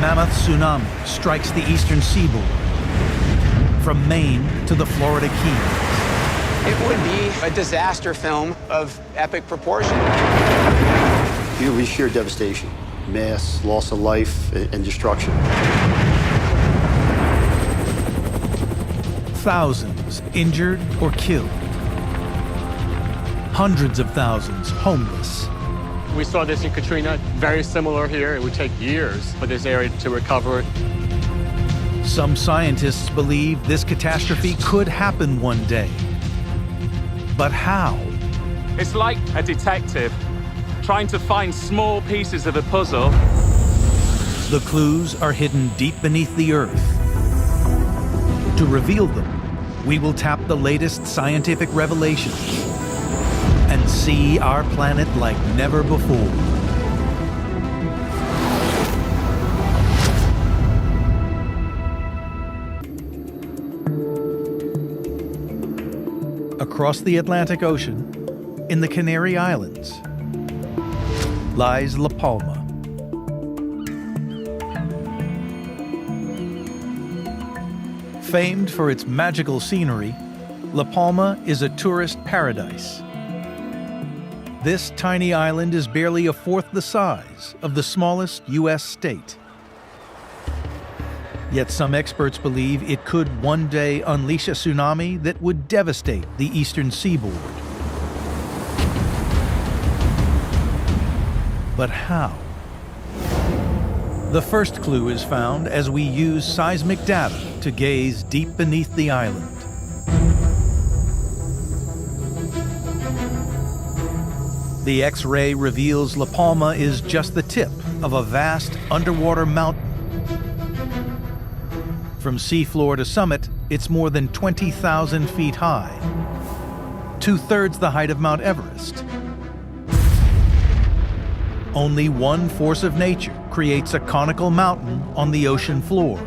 mammoth tsunami strikes the eastern seaboard, from Maine to the Florida Keys. It would be a disaster film of epic proportion. Here we sheer devastation, mass, loss of life, and destruction. Thousands injured or killed. Hundreds of thousands homeless. We saw this in Katrina, very similar here. It would take years for this area to recover. Some scientists believe this catastrophe could happen one day. But how? It's like a detective trying to find small pieces of a puzzle. The clues are hidden deep beneath the earth. To reveal them, we will tap the latest scientific revelations and see our planet like never before. Across the Atlantic Ocean, in the Canary Islands, lies La Palma. Famed for its magical scenery, La Palma is a tourist paradise. This tiny island is barely a fourth the size of the smallest U.S. state. Yet some experts believe it could one day unleash a tsunami that would devastate the eastern seaboard. But how? The first clue is found as we use seismic data to gaze deep beneath the island. The X-ray reveals La Palma is just the tip of a vast underwater mountain. From seafloor to summit, it's more than 20,000 feet high, 2/3 the height of Mount Everest. Only one force of nature creates a conical mountain on the ocean floor.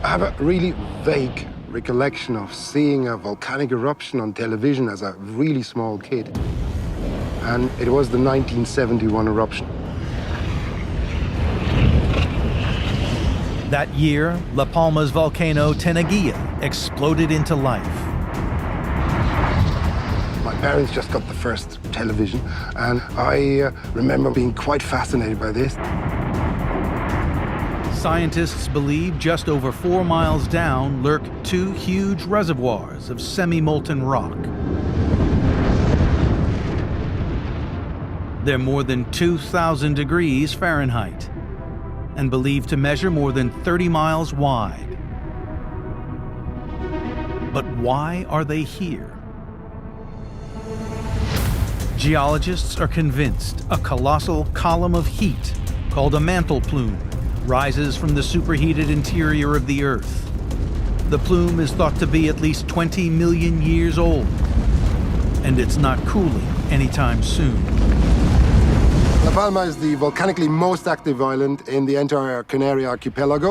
I have a really vague recollection of seeing a volcanic eruption on television as a really small kid. And it was the 1971 eruption. That year, La Palma's volcano Tenaguilla exploded into life. My parents just got the first television, and I remember being quite fascinated by this. Scientists believe just over 4 miles down lurk 2 huge reservoirs of semi-molten rock. They're more than 2,000 degrees Fahrenheit and believed to measure more than 30 miles wide. But why are they here? Geologists are convinced a colossal column of heat, called a mantle plume, rises from the superheated interior of the Earth. The plume is thought to be at least 20 million years old, and it's not cooling anytime soon. La Palma is the volcanically most active island in the entire Canary archipelago.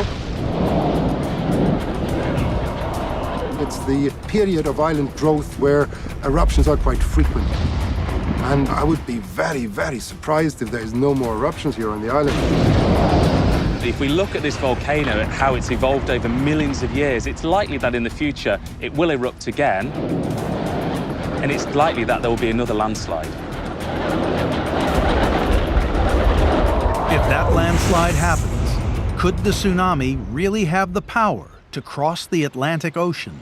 It's the period of island growth where eruptions are quite frequent. And I would be very, very surprised if there's no more eruptions here on the island. If we look at this volcano and how it's evolved over millions of years, it's likely that in the future it will erupt again, and it's likely that there will be another landslide. If that landslide happens, could the tsunami really have the power to cross the Atlantic Ocean?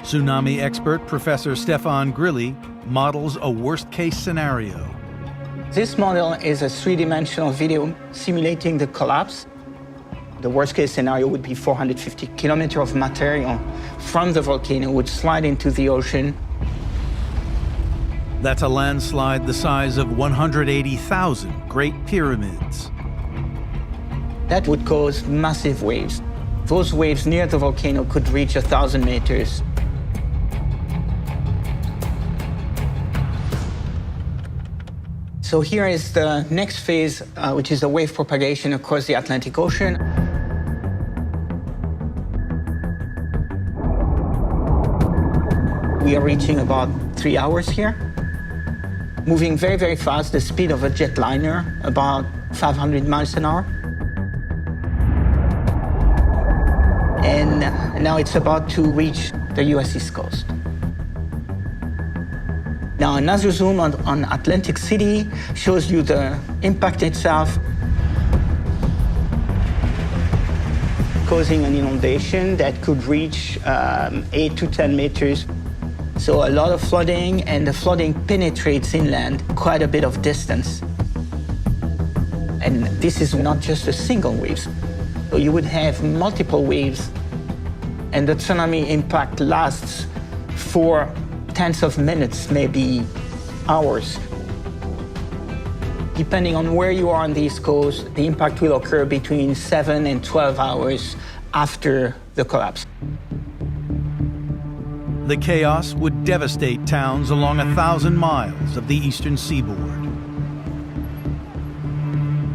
Tsunami expert Professor Stefan Grilli models a worst-case scenario. This model is a 3-dimensional video simulating the collapse. The worst-case scenario would be 450 kilometers of material from the volcano would slide into the ocean. That's a landslide the size of 180,000 Great Pyramids. That would cause massive waves. Those waves near the volcano could reach 1,000 meters. So here is the next phase, which is the wave propagation across the Atlantic Ocean. We are reaching about 3 hours here. Moving very, very fast, the speed of a jetliner, about 500 miles an hour. And now it's about to reach the US East Coast. Now another zoom on Atlantic City shows you the impact itself, causing an inundation that could reach 8 to 10 meters. So a lot of flooding, and the flooding penetrates inland quite a bit of distance. And this is not just a single wave. So you would have multiple waves, and the tsunami impact lasts for tens of minutes, maybe hours. Depending on where you are on the East Coast, the impact will occur between 7 and 12 hours after the collapse. The chaos would devastate towns along 1,000 miles of the eastern seaboard.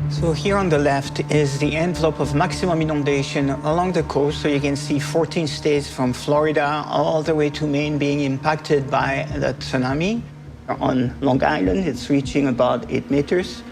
So here on the left is the envelope of maximum inundation along the coast. So you can see 14 states from Florida all the way to Maine being impacted by the tsunami. On Long Island, it's reaching about 8 meters.